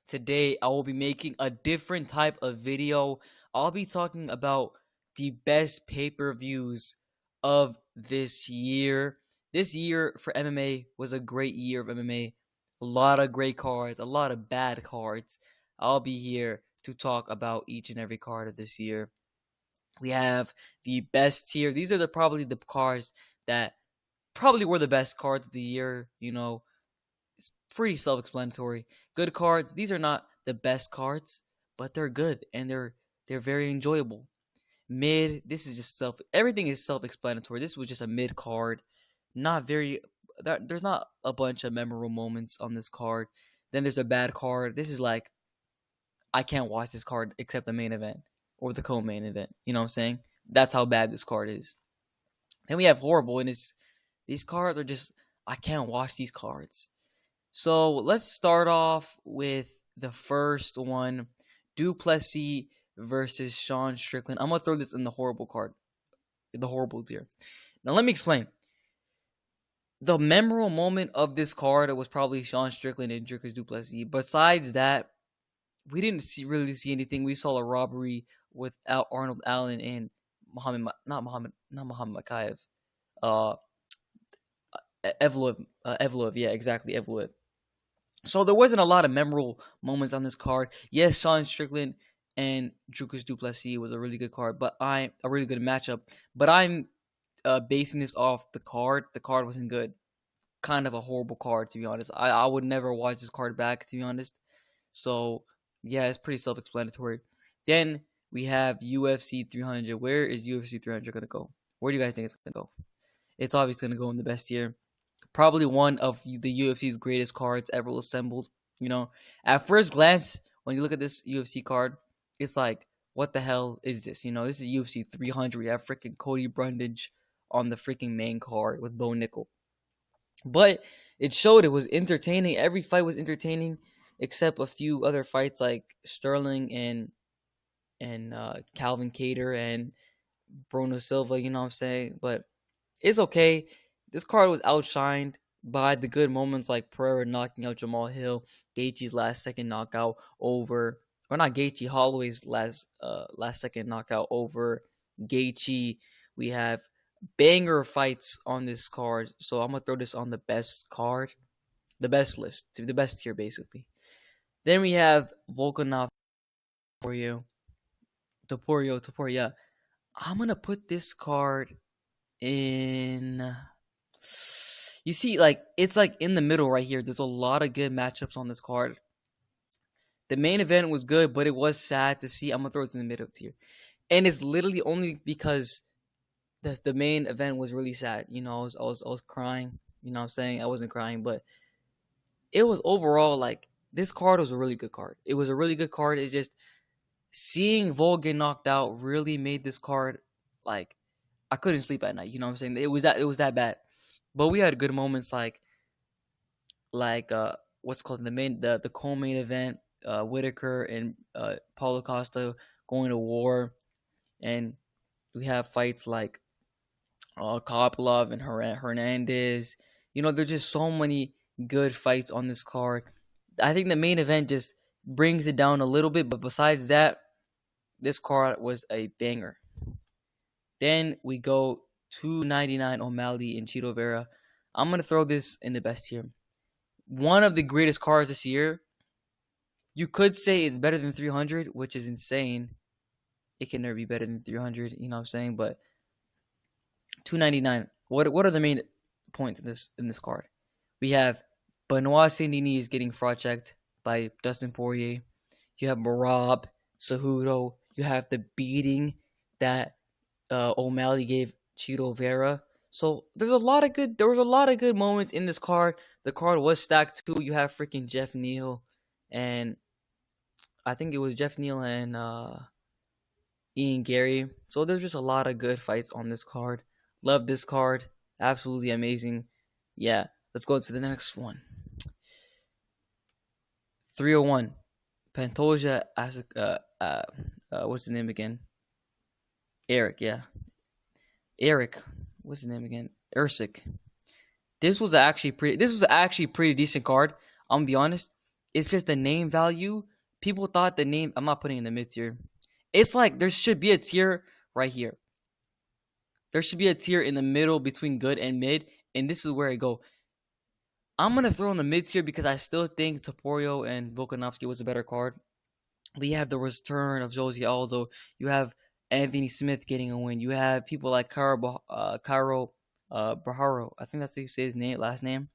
Today I will be making a different type of video. I'll be talking about the best pay-per-views of this year. This year for MMA was a great year of MMA. A lot of great cards, a lot of bad cards. I'll be here to talk about each and every card of this year. We have the best tier. These are probably the cards that probably were the best cards of the year. It's pretty self-explanatory. Good cards. These are not the best cards, but they're good and they're very enjoyable. Mid. This is just everything is self-explanatory. This was just a mid card. Not very. There's not a bunch of memorable moments on this card. Then there's a bad card. This is like I can't watch this card except the main event or the co-main event. You know what I'm saying? That's how bad this card is. Then we have horrible, and these cards are just I can't watch these cards. So let's start off with the first one, Duplessis versus Sean Strickland. I'm gonna throw this in the horrible card, the horrible tier. Now let me explain. The memorable moment of this card was probably Sean Strickland and Dricus Duplessis. Besides that, we didn't really see anything. We saw a robbery without Arnold Allen and not Muhammad Makayev. Evloev, yeah, exactly, Evloev. So there wasn't a lot of memorable moments on this card. Yes, Sean Strickland and Dricus Duplessis was a really good card, a really good matchup. But I'm basing this off the card. The card wasn't good. Kind of a horrible card, to be honest. I would never watch this card back, to be honest. So yeah, it's pretty self-explanatory. Then we have UFC 300. Where is UFC 300 gonna go? Where do you guys think it's gonna go? It's obviously gonna go in the best tier. Probably one of the UFC's greatest cards ever assembled. At first glance, when you look at this UFC card, it's like, what the hell is this? This is UFC 300. We have freaking Cody Brundage on the freaking main card with Bo Nickel. But it showed it was entertaining. Every fight was entertaining, except a few other fights like Sterling and Calvin Kattar and Bruno Silva. You know what I'm saying? But it's okay. This card was outshined by the good moments like Pereira knocking out Jamal Hill, Gaethje's last second knockout over, or not Gaethje, Holloway's last second knockout over Gaethje. We have banger fights on this card, so I'm gonna throw this on the best card, the best list, the best tier basically. Then we have Volkanov Topuria. Yeah. I'm gonna put this card in. You see, it's like in the middle right here. There's a lot of good matchups on this card. The main event was good, but it was sad to see. I'm gonna throw this in the middle tier, and it's literally only because the main event was really sad. I was crying. You know what I'm saying? I wasn't crying, but it was overall like this card was a really good card. It was a really good card. It's just seeing Vol get knocked out really made this card like I couldn't sleep at night. You know what I'm saying? It was that bad. But we had good moments like what's called the co-main event, Whitaker and Paulo Costa going to war, and we have fights like Kopilov and Hernandez. There's just so many good fights on this card. I think the main event just brings it down a little bit, but besides that, this card was a banger. Then we go 299 O'Malley and Chito Vera. I'm going to throw this in the best tier. One of the greatest cards this year. You could say it's better than 300, which is insane. It can never be better than 300, you know what I'm saying? But 299. What are the main points in this card? We have Benoit Saint-Denis getting fraud checked by Dustin Poirier. You have Merab, Cejudo. You have the beating that O'Malley gave Chito Vera. So there was a lot of good moments in this card. The card was stacked too. You have freaking Jeff Neal, and I think it was Jeff Neal and Ian Gary. So there's just a lot of good fights on this card. Love this card. Absolutely amazing. Yeah, let's go to the next one. 301. Pantoja, what's his name again? Eric, yeah. Eric, what's his name again? Ersic. This was actually pretty decent card. I'm gonna be honest. it's just the name value. People thought the name. I'm not putting in the mid tier. It's like there should be a tier right here. There should be a tier in the middle between good and mid, and this is where I go. I'm gonna throw in the mid tier because I still think Topuria and Volkanovski was a better card. We have the return of Jose Aldo. You have Anthony Smith getting a win. You have people like Cairo Braharo. I think that's how you say his last name.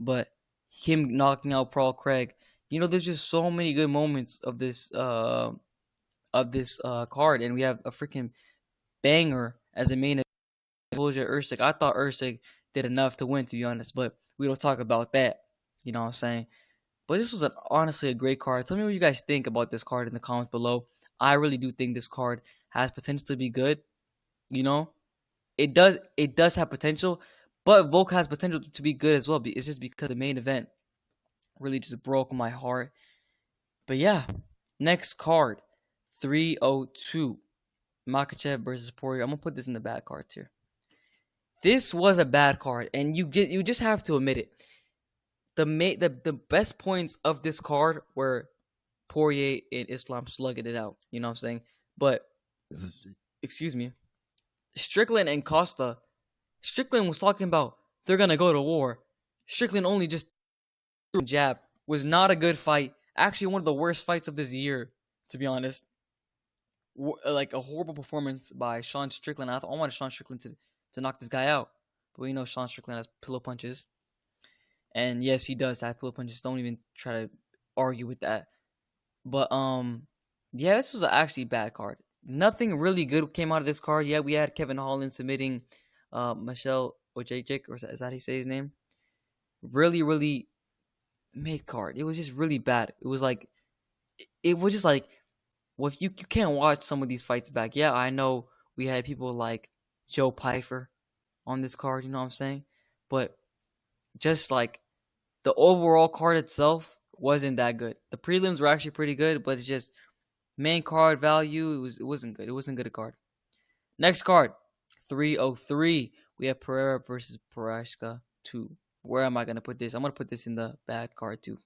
But him knocking out Paul Craig. You know, there's just so many good moments of this card, and we have a freaking banger as a main event. Usyk. I thought Usyk did enough to win, to be honest, but we don't talk about that. You know what I'm saying? But this was honestly a great card. Tell me what you guys think about this card in the comments below. I really do think this card has potential to be good. You know, it does have potential, but Volk has potential to be good as well. It's just because the main event really just broke my heart. But yeah, next card, 302, Makhachev versus Poirier. I'm gonna put this in the bad cards here. This was a bad card, and you just have to admit it. The best points of this card were Poirier and Islam slugging it out. You know what I'm saying? But excuse me, Strickland and Costa. Strickland was talking about they're gonna go to war. Strickland only just threw a jab. Was not a good fight. Actually, one of the worst fights of this year, to be honest. Like a horrible performance by Sean Strickland. I wanted Sean Strickland to knock this guy out, but we know Sean Strickland has pillow punches. And yes, he does have pillow punches. Don't even try to argue with that. But yeah, this was actually a bad card. Nothing really good came out of this card. Yeah, we had Kevin Holland submitting Michelle Ojejic, or is that how you say his name? Really, really mid card. It was just really bad. It was just like, well, if you can't watch some of these fights back. Yeah, I know we had people like Joe Pyfer on this card. You know what I'm saying? But just like the overall card itself wasn't that good. The prelims were actually pretty good, but it's just main card value. It wasn't good. It wasn't good a card. Next card, 303. We have Pereira versus Prochazka 2. Where am I gonna put this? I'm gonna put this in the bad card too.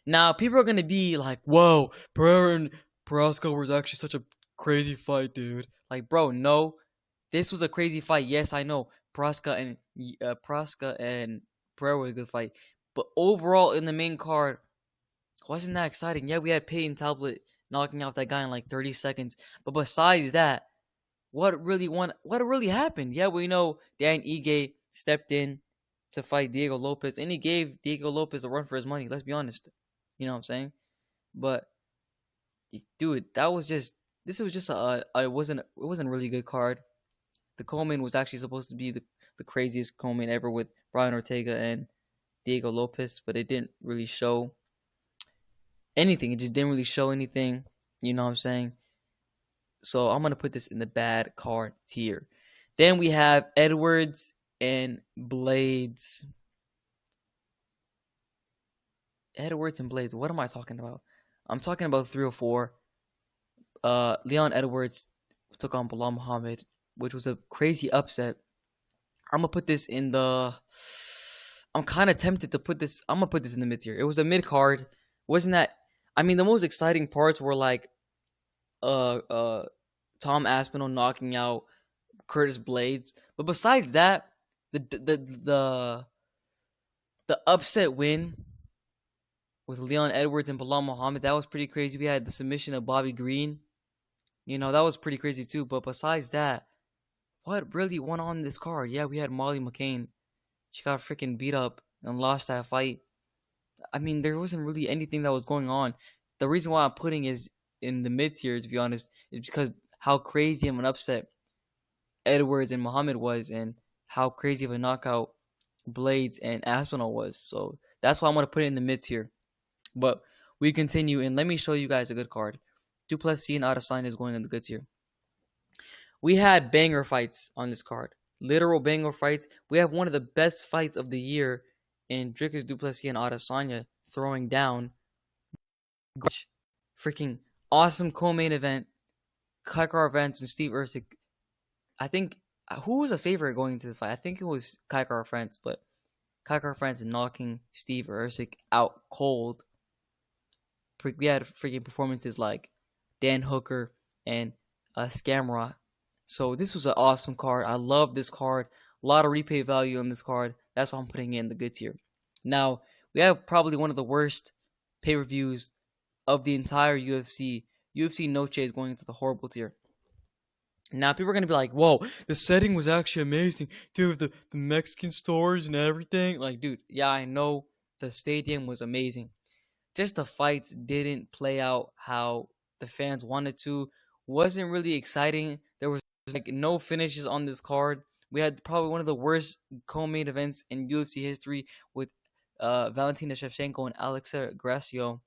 Now people are gonna be like, "Whoa, Pereira and Prochazka was actually such a crazy fight, dude." Like, bro, no, this was a crazy fight. Yes, I know Prochazka and Pereira was a good fight, but overall in the main card, wasn't that exciting. Yeah, we had Peyton Tablet knocking out that guy in like 30 seconds, but besides that, what really happened? Yeah, we know Dan Ige stepped in to fight Diego Lopez, and he gave Diego Lopez a run for his money. Let's be honest. You know what I'm saying? But dude, this was just it wasn't a really good card. The co-main was actually supposed to be the craziest co-main ever with Brian Ortega and Diego Lopez, but it didn't really show anything. It just didn't really show anything. You know what I'm saying? So I'm gonna put this in the bad card tier. Then we have Edwards and Blades. Edwards and Blades. What am I talking about? I'm talking about 304. Leon Edwards took on Bilal Muhammad, which was a crazy upset. I'm gonna put this in the. I'm kind of tempted to put this. I'm gonna put this in the mid tier. It was a mid card. Wasn't that? I mean, the most exciting parts were like, Tom Aspinall knocking out Curtis Blades. But besides that, the upset win with Leon Edwards and Bilal Muhammad, that was pretty crazy. We had the submission of Bobby Green. You know, that was pretty crazy too. But besides that, what really went on in this card? Yeah, we had Molly McCain. She got freaking beat up and lost that fight. I mean, there wasn't really anything that was going on. The reason why I'm putting is in the mid tier, to be honest, is because how crazy of an upset Edwards and Muhammad was, and how crazy of a knockout Blades and Aspinall was. So that's why I'm going to put it in the mid tier. But we continue, and let me show you guys a good card. Duplessis and Adesanya is going in the good tier. We had banger fights on this card. Literal banger fights. We have one of the best fights of the year in Dricus Duplessis and Adesanya throwing down. Freaking awesome co-main event. Kaikar Events and Steve Usyk. I think, who was a favorite going into this fight? I think it was Kaikar Events, but Kai Francis knocking Steve Ercik out cold. We had freaking performances like Dan Hooker and Scamrock. So this was an awesome card. I love this card. A lot of replay value on this card. That's why I'm putting it in the good tier. Now, we have probably one of the worst pay-per-views of the entire UFC. UFC Noche is going into the horrible tier. Now, people are going to be like, whoa, the setting was actually amazing. Dude, the Mexican stores and everything. Like, dude, yeah, I know the stadium was amazing. Just the fights didn't play out how the fans wanted to. Wasn't really exciting. There was like no finishes on this card. We had probably one of the worst co-main events in UFC history with Valentina Shevchenko and Alexa Gracio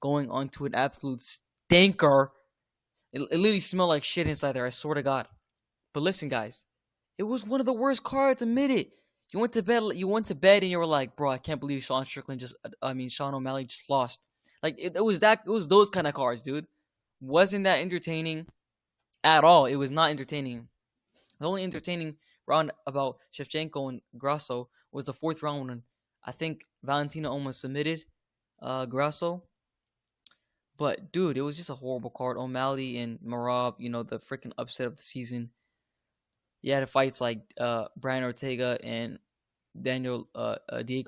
going on to an absolute stinker. It literally smelled like shit inside there, I swear to God. But listen, guys, it was one of the worst cards, admit it. You went to bed and you were like, bro, I can't believe Sean O'Malley just lost. Like it was those kind of cards, dude. Wasn't that entertaining at all. It was not entertaining. The only entertaining round about Shevchenko and Grasso was the fourth round when I think Valentina almost submitted Grasso. But dude, it was just a horrible card. O'Malley and Merab, the freaking upset of the season. You had fights like Brian Ortega and Diego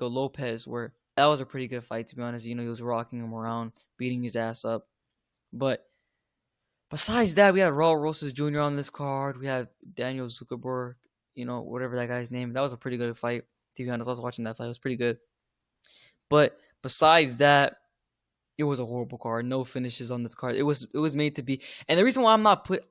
Lopez, where that was a pretty good fight, to be honest. He was rocking him around, beating his ass up. But besides that, we had Raul Rosas Jr. on this card. We had Daniel Zuckerberg, whatever that guy's name. That was a pretty good fight, to be honest. I was watching that fight. It was pretty good. But besides that, it was a horrible card. No finishes on this card. It was made to be. And the reason why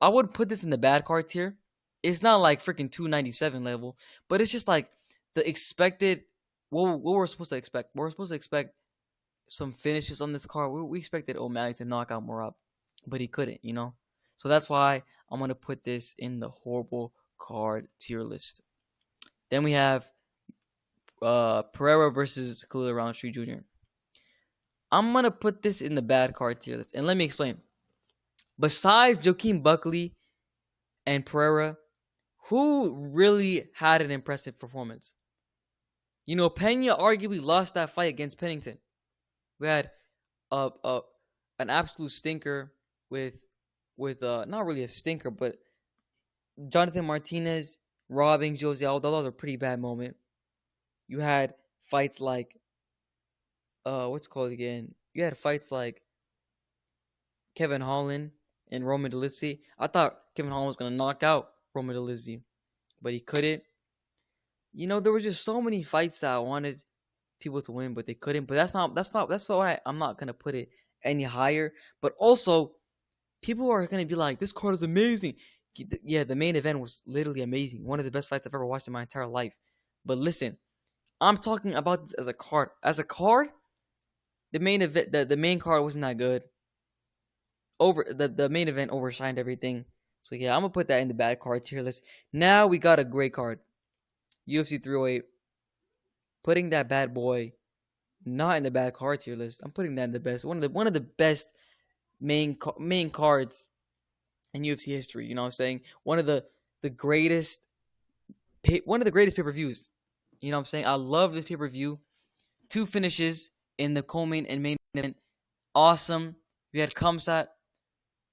I would put this in the bad card tier. It's not like freaking 297 level, but it's just like the expected. What we're supposed to expect. We're supposed to expect some finishes on this card. We expected O'Malley to knock out Merab, but he couldn't. So that's why I'm gonna put this in the horrible card tier list. Then we have Pereira versus Khalil Roundtree Jr. I'm going to put this in the bad card tier list. And let me explain. Besides Joaquin Buckley and Pereira, who really had an impressive performance? Pena arguably lost that fight against Pennington. We had an absolute stinker with not really a stinker, but Jonathan Martinez robbing Jose Aldo. That was a pretty bad moment. You had fights like what's it called again? You had fights like Kevin Holland and Roman Dolidze. I thought Kevin Holland was gonna knock out Roman Dolidze, but he couldn't. There were just so many fights that I wanted people to win, but they couldn't. But that's why I'm not gonna put it any higher. But also, people are gonna be like, this card is amazing. Yeah, the main event was literally amazing. One of the best fights I've ever watched in my entire life. But listen, I'm talking about this as a card. As a card, the main event, the main card wasn't that good. The main event overshined everything. So yeah, I'm gonna put that in the bad card tier list. Now we got a great card, UFC 308. Putting that bad boy not in the bad card tier list. I'm putting that in the best. One of the best main cards in UFC history. You know what I'm saying? One of the greatest pay-per-views. You know what I'm saying? I love this pay-per-view. 2 finishes in the co-main and main event. Awesome. We had Kamsat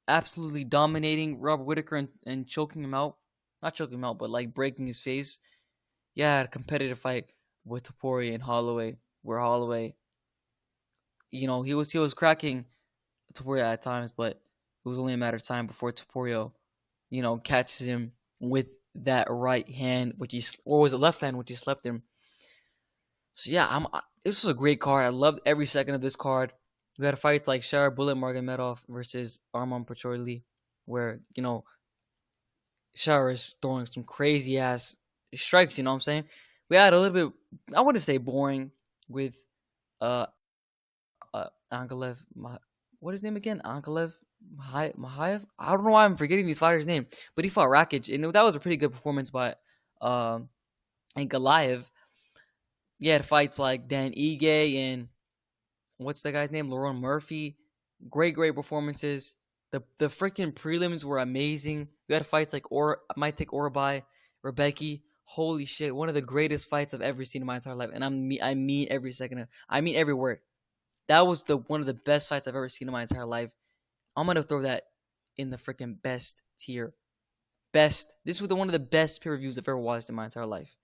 absolutely dominating Robert Whittaker and choking him out. Not choking him out, but like breaking his face. Yeah, a competitive fight with Topuria and Holloway, where Holloway, he was cracking Topuria at times, but it was only a matter of time before Topuria, catches him with that right hand, or was it left hand, which he slept him. So yeah, this was a great card. I loved every second of this card. We had fights like Shara Bullet Magomedov versus Arman Petroili, where Shara is throwing some crazy ass strikes. You know what I'm saying? We had a little bit, I wouldn't say boring, with Ankalev. What is his name again? Ankalev Mahayev? I don't know why I'm forgetting these fighters' name, but he fought Rakic, and that was a pretty good performance by Ankalaev. He had fights like Dan Ige and what's that guy's name? Lerone Murphy. Great performances. The freaking prelims were amazing. We had fights like Maitik Orabai, Rebecki. Holy shit! One of the greatest fights I've ever seen in my entire life, and I mean every second. I mean every word. That was the one of the best fights I've ever seen in my entire life. I'm gonna throw that in the freaking best tier. Best. This was one of the best peer reviews I've ever watched in my entire life.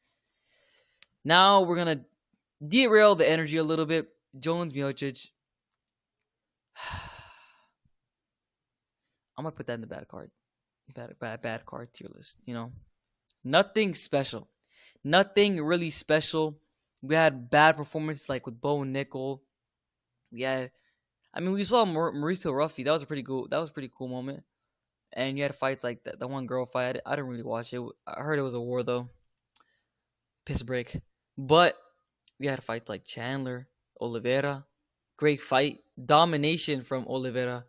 Now we're gonna derail the energy a little bit. Jones Miocic. I'm gonna put that in the bad card. Bad card tier list. Nothing special. Nothing really special. We had bad performances like with Bo and Nickel. We saw Mauricio Ruffy. That was a pretty cool. That was a pretty cool moment. And you had fights like that. The one girl fight. I didn't really watch it. I heard it was a war though. Piss break. But we had fights like Chandler, Oliveira. Great fight. Domination from Oliveira.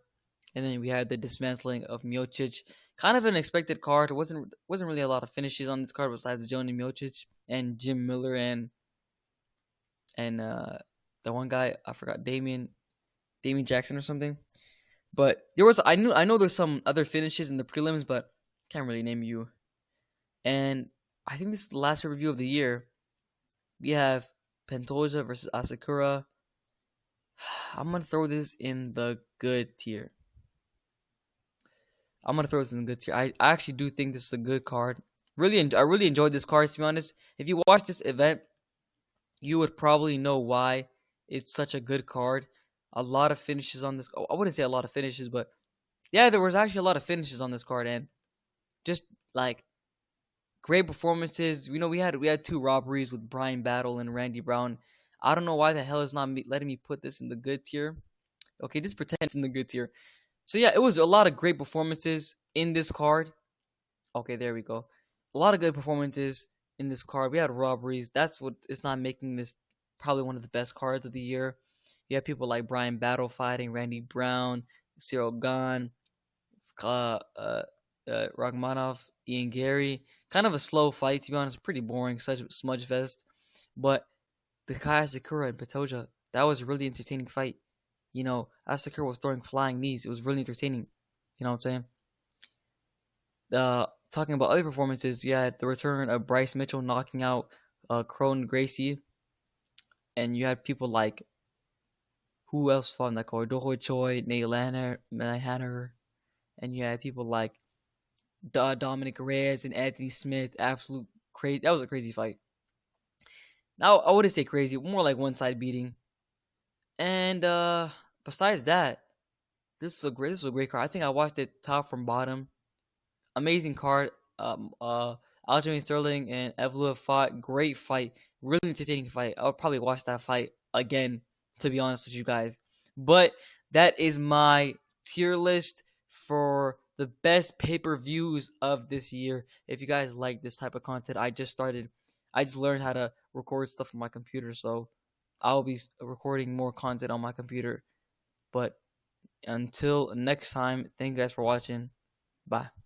And then we had the dismantling of Miocic. Kind of an expected card. It wasn't really a lot of finishes on this card besides Johnny Miocic and Jim Miller and the one guy I forgot, Damian Jackson or something. But I know there's some other finishes in the prelims, but can't really name you. And I think this is the last review of the year. We have Pantoja versus Asakura. I'm gonna throw this in the good tier. I actually do think this is a good card. I really enjoyed this card, to be honest. If you watch this event, you would probably know why it's such a good card. A lot of finishes on this. I wouldn't say a lot of finishes, but yeah, there was actually a lot of finishes on this card, and just like great performances. We had 2 robberies with Brian Battle and Randy Brown. I don't know why the hell is not letting me put this in the good tier. Okay, just pretend it's in the good tier. So yeah, it was a lot of great performances in this card. Okay, there we go. A lot of good performances in this card. We had robberies. That's what is not making this probably one of the best cards of the year. You have people like Brian Battle fighting, Randy Brown, Cyril Gahn, Rachmanov, Ian Gary. Kind of a slow fight, to be honest. Pretty boring, such a smudge fest. But the Kai Asakura and Pantoja, that was a really entertaining fight. Asakura was throwing flying knees. It was really entertaining. You know what I'm saying? Talking about other performances, you had the return of Bryce Mitchell knocking out Kron Gracie. And you had people like, who else fought in that card? Dohoi Choi, Nate Hanner. And you had people like Dominic Reyes and Anthony Smith. Absolute crazy. That was a crazy fight. Now, I wouldn't say crazy. More like one-side beating. And besides that, this was a great card. I think I watched it top from bottom. Amazing card. Aljamain Sterling and Evloev fought. Great fight. Really entertaining fight. I'll probably watch that fight again, to be honest with you guys. But that is my tier list for the best pay-per-views of this year. If you guys like this type of content, I just learned how to record stuff on my computer, so I'll be recording more content on my computer. But until next time, thank you guys for watching. Bye.